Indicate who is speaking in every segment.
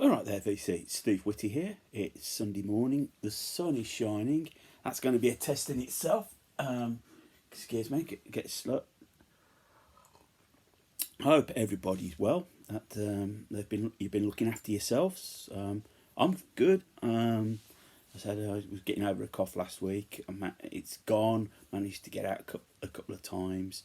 Speaker 1: Alright there VC, it's Steve Whitty here. It's Sunday morning, the sun is shining. That's going to be a test in itself. Excuse me, get slow. I hope everybody's well. That you've been looking after yourselves. I'm good. I said I was getting over a cough last week. It's gone. Managed to get out a couple of times.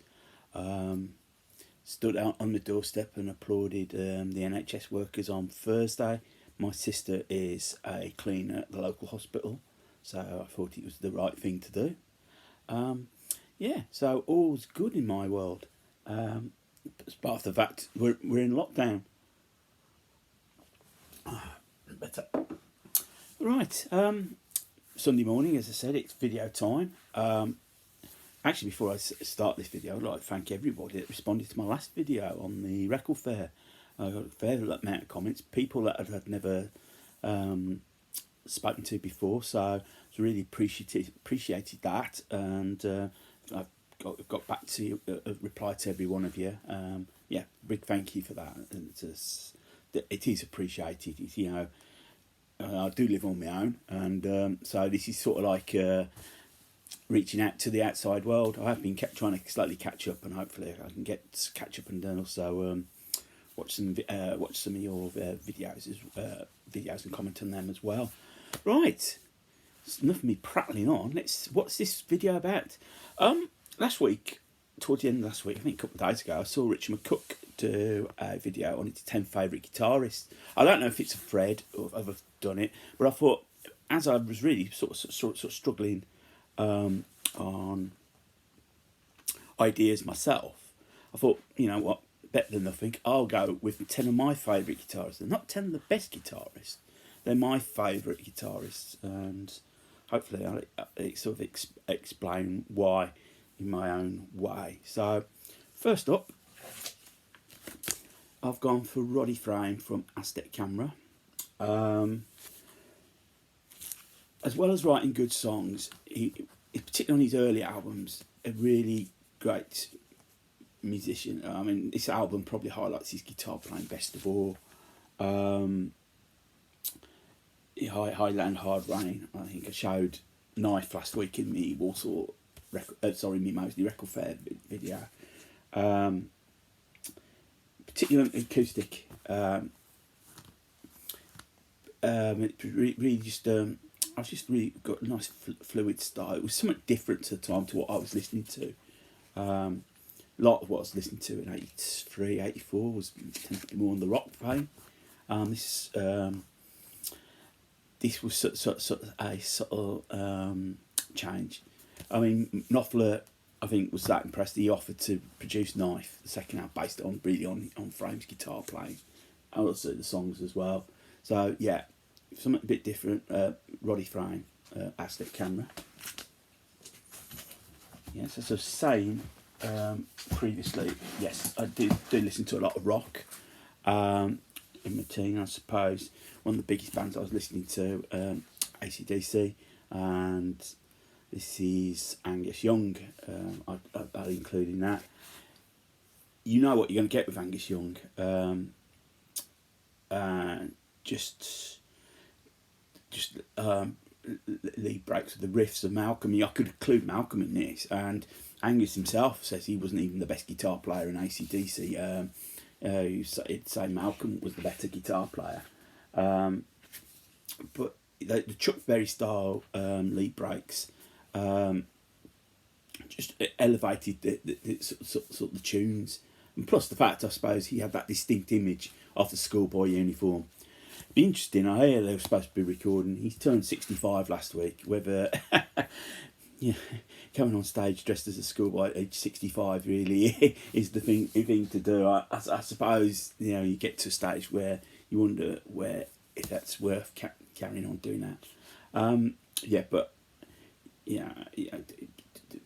Speaker 1: Stood out on the doorstep and applauded the NHS workers on Thursday. My sister is a cleaner at the local hospital, so I thought it was the right thing to do. Yeah, so all's good in my world. Apart from the fact we're in lockdown. Better. Right, Sunday morning, as I said, it's video time. Actually, before I start this video, I'd like to thank everybody that responded to my last video on the record fair. I got a fair amount of comments, people that I'd never spoken to before, so I was really appreciated that, and I've got back to you, reply to every one of you. Yeah, big thank you for that. It is appreciated. It's, you know, I do live on my own, and so this is sort of like reaching out to the outside world. I have been trying to slowly catch up, and hopefully I can catch up and then also watch some of your videos and comment on them as well. Right, it's enough of me prattling on. What's this video about? Last week, towards the end of last week, I think a couple of days ago, I saw Richard McCook do a video on his 10 favourite guitarists. I don't know if it's a thread or if I've done it, but I thought, as I was really sort of struggling on ideas myself, I thought, you know what, better than nothing, I'll go with 10 of my favourite guitarists. They're not 10 of the best guitarists, they're my favourite guitarists, and hopefully I'll sort of explain why in my own way. So first up, I've gone for Rowdy Fry from Aztec Camera. As well as writing good songs, he particularly on his early albums, a really great musician. I mean, this album probably highlights his guitar playing best of all. Highland Hard Rain, I think I showed Knife last week in me Warsaw me Mosley record fair video. Particularly acoustic. It really just I've just really got a nice fluid style. It was somewhat different at the time to what I was listening to. A lot of what I was listening to in 83, 84 was tended to be more on the rock vein. This was sort of a subtle change. I mean, Knopfler, I think, was that impressed. He offered to produce Knife, the second album, based on Frame's guitar playing, and also the songs as well. So yeah, something a bit different. Rowdy Fry, Aztec Camera. Yes, as I was saying previously, yes, I do listen to a lot of rock. In my teen, I suppose one of the biggest bands I was listening to, AC/DC, and this is Angus Young. I'll include in that. You know what you're going to get with Angus Young. Just lead breaks with the riffs of Malcolm. I could include Malcolm in this, and Angus himself says he wasn't even the best guitar player in AC/DC. He'd say Malcolm was the better guitar player. But the Chuck Berry style lead breaks just elevated the sort of the tunes, and plus the fact, I suppose, he had that distinct image of the schoolboy uniform. Be interesting. I hear they were supposed to be recording. He's turned 65 last week. Whether coming on stage dressed as a schoolboy at age 65 really is the thing to do. I suppose, you know, you get to a stage where you wonder if that's worth carrying on doing that. Yeah, but yeah,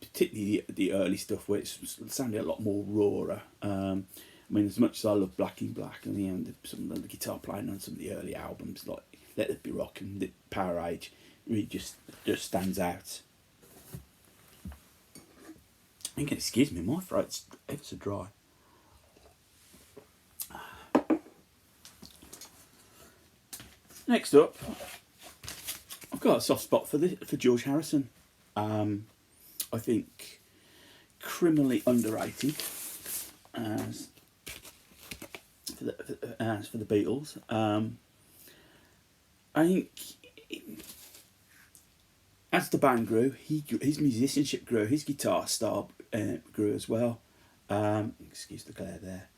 Speaker 1: particularly the early stuff where it sounded a lot more rawer. I mean, as much as I love Black in Black and, you know, some of the guitar playing on some of the early albums like Let It Be Rock and the Power Age, really just stands out. Excuse me, my throat's ever so dry. Next up, I've got a soft spot for George Harrison. I think criminally underrated as for the Beatles. I think as the band grew, his musicianship grew, his guitar style grew as well. Excuse the glare there.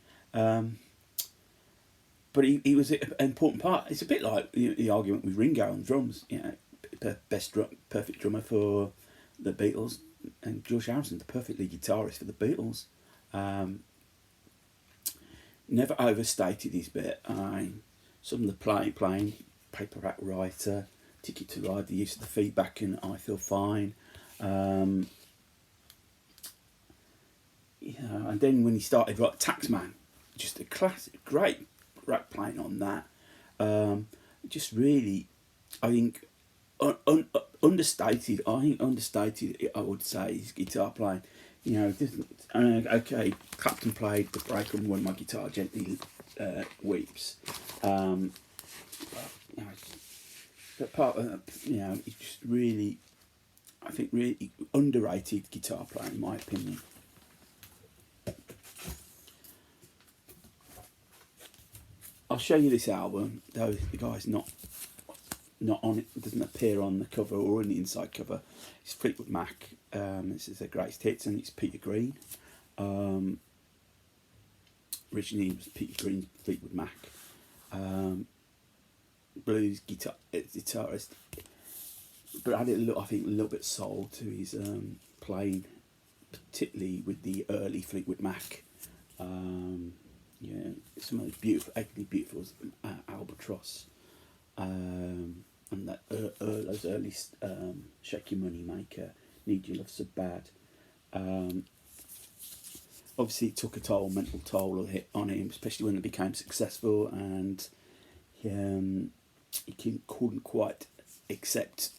Speaker 1: But he was an important part. It's a bit like the argument with Ringo on drums. Perfect drummer for the Beatles, and George Harrison, the perfect lead guitarist for the Beatles. Never overstated his bit. Some of the playing, Paperback Writer, Ticket to Ride, the use of the feedback, and I Feel Fine. And then when he started Taxman, just a classic, great playing on that. Just really, I think, understated. I would say his guitar playing. Okay, Clapton played The Breaker and When My Guitar Gently Weeps. But part of, he's just really, I think, really underrated guitar player in my opinion. I'll show you this album, though the guy's not on it, doesn't appear on the cover or on the inside cover. It's Fleetwood Mac. This is their greatest hits, and it's Peter Green. Originally it was Peter Green's Fleetwood Mac. Blues guitarist, but added I think a little bit soul to his playing, particularly with the early Fleetwood Mac. Some of those beautiful Albatross, and that those early Shake Your Money Maker, Need Your Love So Bad. Obviously it took a mental toll on him, especially when it became successful, and he couldn't quite accept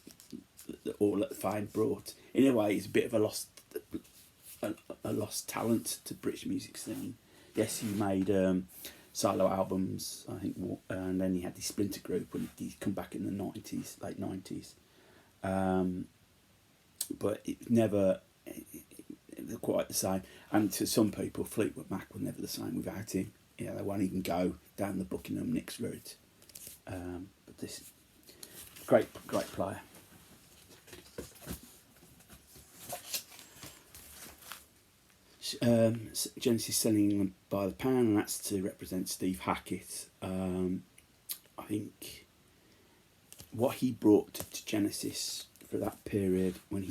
Speaker 1: all that fame brought. In a way, he's a bit of a lost talent to British music scene. Yes, he made solo albums, I think, and then he had this splinter group when he'd come back in the late 90s. But it never quite the same. And to some people, Fleetwood Mac were never the same without him. They won't even go down the Buckingham Nicks route. But this great player. Genesis selling by the pound, and that's to represent Steve Hackett. I think what he brought to Genesis for that period when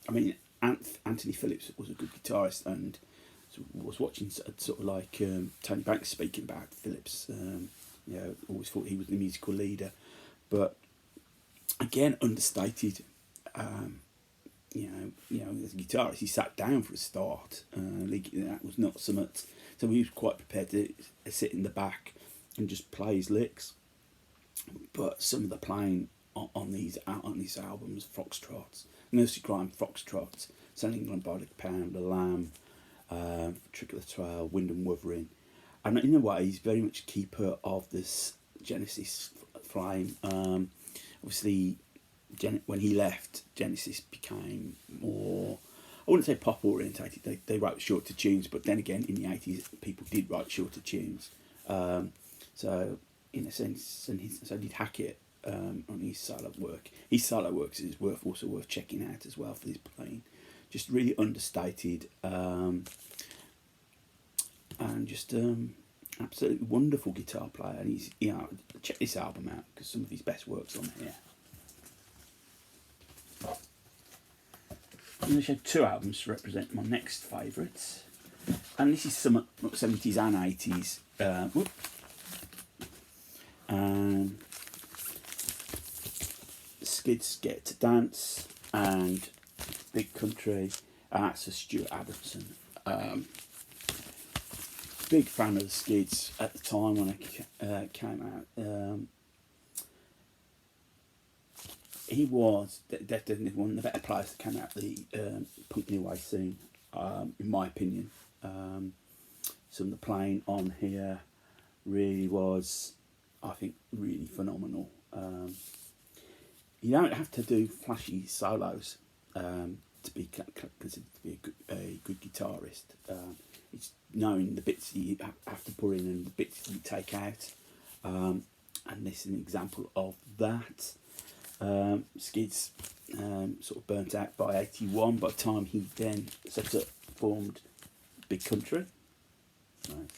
Speaker 1: Anthony Phillips was a good guitarist, and was watching sort of like Tony Banks speaking about Phillips. Always thought he was the musical leader, but again understated. As a guitarist, he sat down for a start. That was not so much. So he was quite prepared to sit in the back and just play his licks. But some of the playing on these albums, Foxtrots, Nursery Crime Foxtrots, Selling England by the Pound, The Lamb, Trick of the Trail, Wind and Wuthering, and in a way, he's very much a keeper of this Genesis flame. Obviously, when he left, Genesis became more, I wouldn't say pop orientated. They wrote shorter tunes, but then again, in the 80s, people did write shorter tunes. So in a sense, so did Hackett on his solo work. His solo works is also worth checking out as well for his playing. Just really understated, and just absolutely wonderful guitar player. And he's check this album out because some of his best work's on here. I'm going to show two albums to represent my next favourites, and this is some 70s and 80s. Skids, Get to Dance, and Big Country, and that's a Stuart Adamson. Big fan of the Skids at the time when it came out. He was definitely one of the better players that came out of the punk new wave scene, in my opinion. Some of the playing on here really was, I think really phenomenal. You don't have to do flashy solos to be considered to be a good guitarist. It's knowing the bits you have to put in and the bits you take out. And this is an example of that. Skids sort of burnt out by 81. By the time he then formed Big Country. Nice,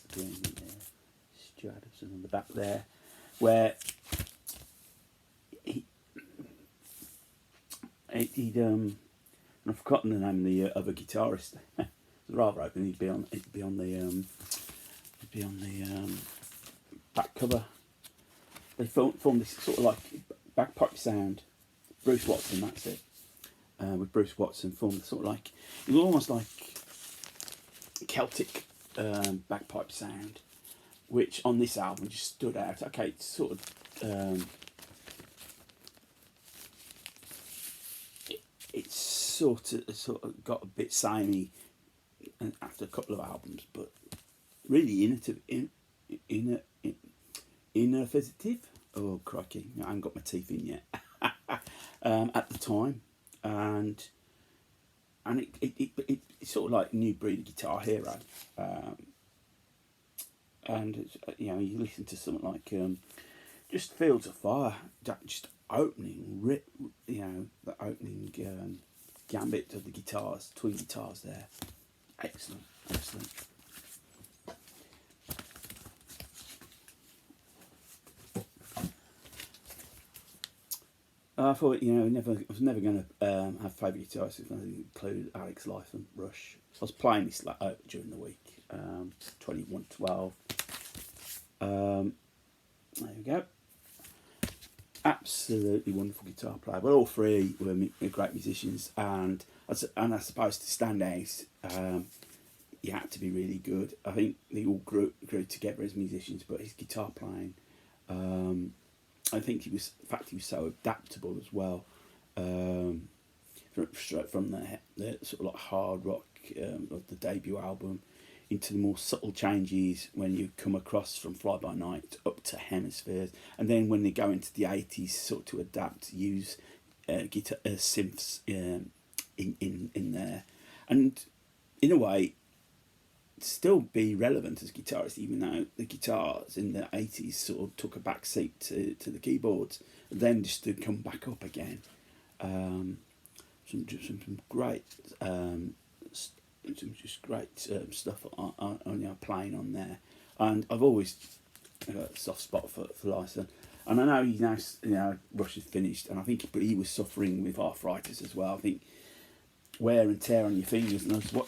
Speaker 1: Stuart Adamson on the back there, where he'd I've forgotten the name of the other guitarist. It's rather open. He'd be on the back cover. They formed this sort of like bagpipe sound. Bruce Watson, that's it. With Bruce Watson formed sort of like, it was almost like Celtic bagpipe sound, which on this album just stood out. Okay, it's sort of it's sort of got a bit samey after a couple of albums, but really innovative. Oh crikey, I haven't got my teeth in yet. At the time, and it's sort of like new breed of guitar hero. And you know, you listen to something like just Fields of Fire, that just opening you know, the opening gambit of the guitars, twin guitars there, excellent. I thought, you know, I was never going to have favourite guitarists if I didn't include Alex Life and Rush. I was playing this during the week, 2112. There we go. Absolutely wonderful guitar player. But all three were great musicians, and I suppose to stand out, you had to be really good. I think they all grew together as musicians, but his guitar playing. I think he was so adaptable as well, from the sort of like hard rock of the debut album into the more subtle changes when you come across from Fly By Night up to Hemispheres, and then when they go into the 80s, sort of to adapt, use guitar synths in there, and in a way still be relevant as guitarists, even though the guitars in the 80s sort of took a back seat to the keyboards, and then just to come back up again. Some great stuff on you know, playing on there, and I've always got a soft spot for Lyson. And I know he's now, you know, Rush is finished, and I think he was suffering with arthritis as well. I think wear and tear on your fingers, and that's what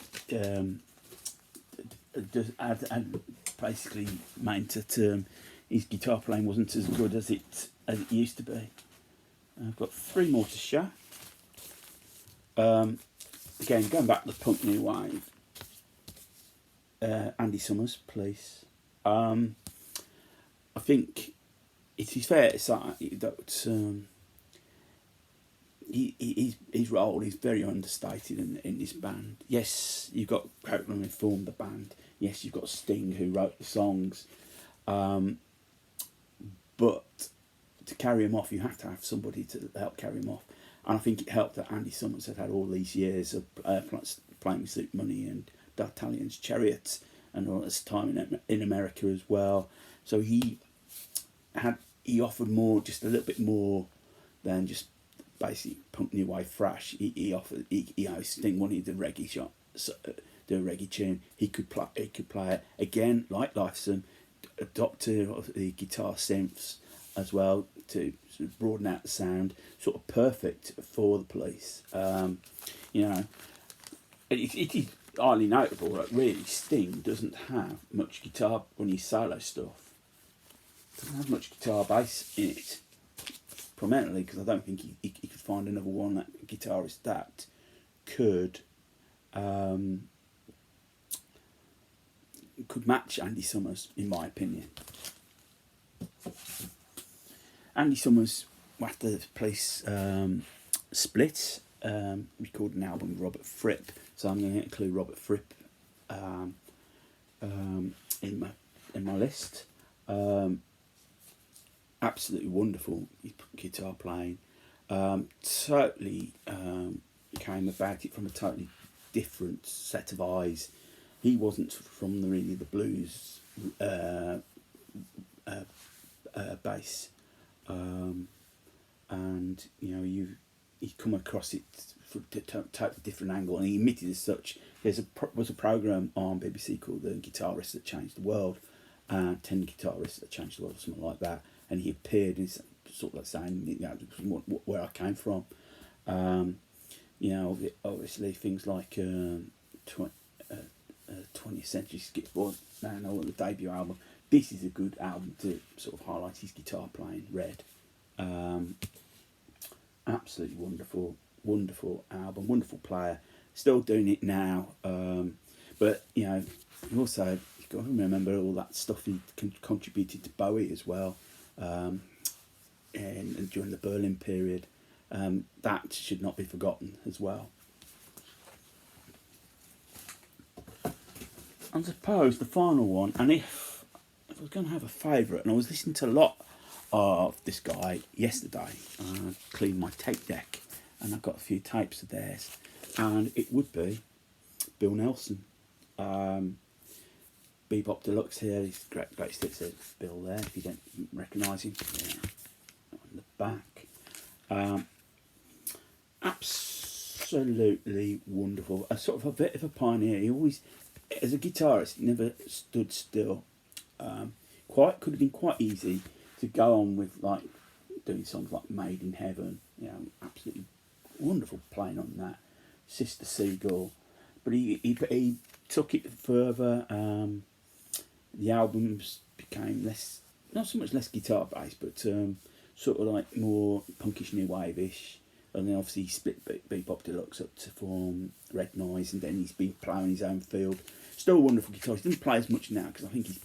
Speaker 1: had basically meant that his guitar playing wasn't as good as it used to be. I've got three more to show. Again, going back to the punk new wave, Andy Summers, please. I think it is fair to say that his role is very understated in this band. Yes, you've got Copeland who formed the band. Yes, you've got Sting who wrote the songs. But to carry him off, you have to have somebody to help carry him off. And I think it helped that Andy Summers had all these years of playing with Sleep Money and D'Artagnan's Chariots and all this time in America as well. So he offered more, just a little bit more than just basically punk new wave thrash. He offered, you know, Sting wanted the reggae shot, do a reggae tune. He could play it again, like Lifeson, adopt the guitar synths as well to sort of broaden out the sound, sort of perfect for the Police. You know, it is highly notable that really Sting doesn't have much guitar on his solo stuff. Doesn't have much guitar bass in it, primarily because I don't think he could find another one, that guitarist that could match Andy Summers, in my opinion. Andy Summers, after the Police split, recorded an album with Robert Fripp, so I'm going to include Robert Fripp in my list. absolutely wonderful guitar playing. Totally came about it from a totally different set of eyes. He wasn't from really the blues bass, and you come across it from a totally different angle, and he admitted as such. Was a program on BBC called The Guitarists That Changed the World, 10 Guitarists That Changed the World, or something like that, and he appeared in sort of like saying, where I came from. Obviously things like 20th Century Skids, now the debut album. This is a good album to sort of highlight his guitar playing. Red, absolutely wonderful album, wonderful player. Still doing it now, but also you've got to remember all that stuff he contributed to Bowie as well, and during the Berlin period. That should not be forgotten as well. I suppose the final one, and if I was going to have a favourite, and I was listening to a lot of this guy yesterday, I cleaned my tape deck, and I've got a few tapes of theirs, and it would be Bill Nelson. Bebop Deluxe here, he's great sticks of Bill there, if you don't recognise him. Yeah. On the back. Absolutely wonderful. A sort of a bit of a pioneer. He always, as a guitarist, never stood still. Could have been quite easy to go on with, like doing songs like Made in Heaven. Absolutely wonderful playing on that. Sister Seagull, but he took it further. The albums became not so much less guitar based, but sort of like more punkish new wave-ish. And then obviously he split Bebop Deluxe up to form Red Noise, and then he's been ploughing his own field. Still a wonderful guitarist. He doesn't play as much now because I think he's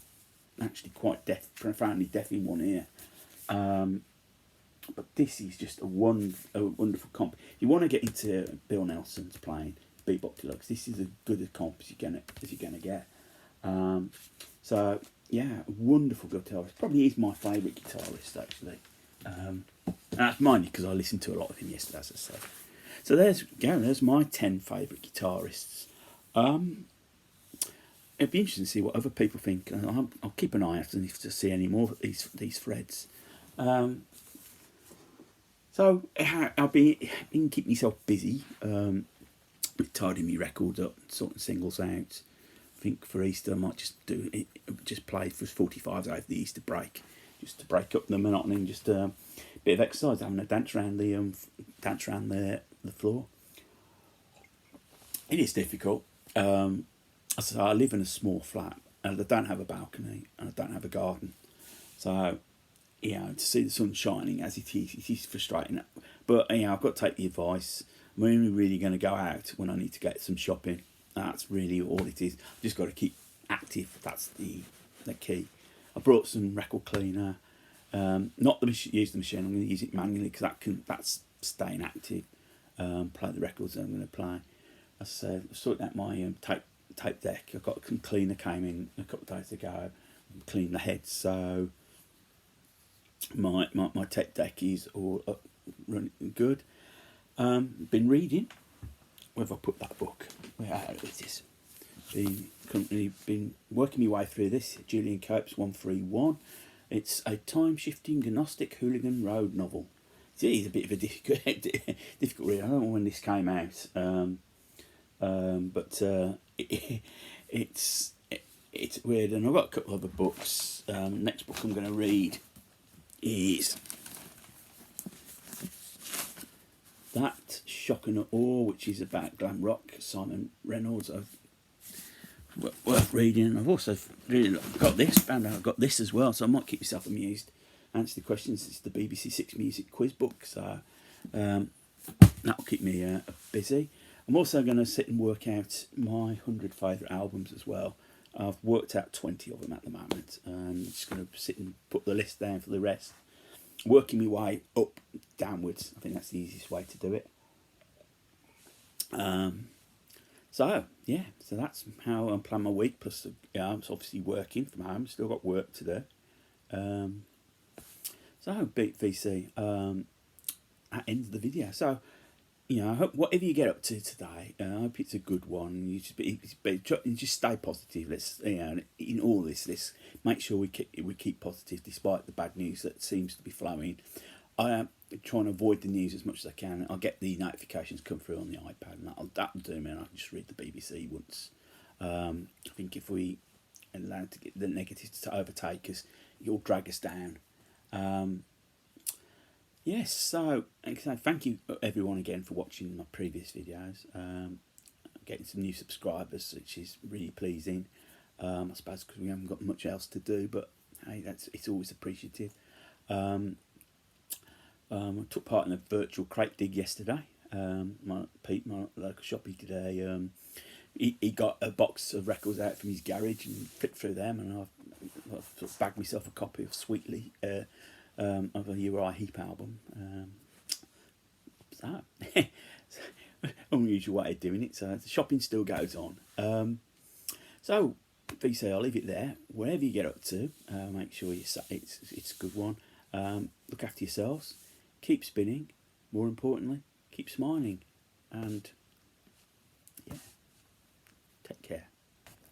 Speaker 1: actually quite deaf, profoundly deaf in one ear. But this is just a wonderful comp. If you want to get into Bill Nelson's playing Bebop Deluxe, this is as good a comp as you're gonna get. So yeah, wonderful guitarist. Probably is my favourite guitarist actually. That's mainly because I listened to a lot of him yesterday, as I said. So there's my 10 favourite guitarists. It'd be interesting to see what other people think. I'll keep an eye out to see any more of these threads. So I've been keeping myself busy with tidying my records up, sorting singles out. I think for Easter I might just play for 45s over the Easter break, just to break up the monotony and just a bit of exercise, having a dance around the floor. It is difficult. So I live in a small flat, and I don't have a balcony, and I don't have a garden. So, to see the sun shining as it is frustrating. But I've got to take the advice. I'm only really going to go out when I need to get some shopping. That's really all it is. I've just got to keep active. That's the key. I brought some record cleaner. Not use the machine. I'm going to use it manually because that's staying active. Play the records that I'm going to play. I sorted out my tape deck. I've got some cleaner came in a couple of days ago. Clean the heads, so my tape deck is all up, running good. Been reading. Where have I put that book? Where it is. Currently been working my way through this. Julian Cope's 131. It's a time-shifting Gnostic hooligan road novel. It is a bit of a difficult read. I don't know when this came out, but it's weird. And I've got a couple of other books. Next book I'm going to read is That Shock and Awe, which is about glam rock. Simon Reynolds. Worth reading. I've also really found out I've got this as well, so I might keep myself amused. Answer the questions. It's the BBC Six Music quiz book, so that'll keep me busy. I'm also going to sit and work out my 100 favourite albums as well. I've worked out 20 of them at the moment, and I'm just going to sit and put the list down for the rest. Working my way up, downwards. I think that's the easiest way to do it. So that's how I plan my week. Plus, I'm obviously working from home. Still got work to do. So, Beat VC, that ends the video. So, you know, I hope whatever you get up to today, I hope it's a good one. You just stay positive. Let's, you know, in all this, let's make sure we keep positive despite the bad news that seems to be flowing. I am trying to avoid the news as much as I can. I'll get the notifications come through on the iPad, and that'll do me. And I can just read the BBC once. I think if we allow to get the negatives to overtake us, it'll drag us down. Yes, so thank you everyone again for watching my previous videos. Getting some new subscribers, which is really pleasing. I suppose because we haven't got much else to do, but hey, it's always appreciative. I took part in a virtual crate dig yesterday. Pete, my local shop, he did he got a box of records out from his garage and flipped through them, and I've sort of bagged myself a copy of Sweetly of a Uriah Heep album. So unusual way of doing it. So the shopping still goes on. So VC, I'll leave it there. Wherever you get up to, make sure it's a good one. Look after yourselves. Keep spinning. More importantly, keep smiling. And yeah.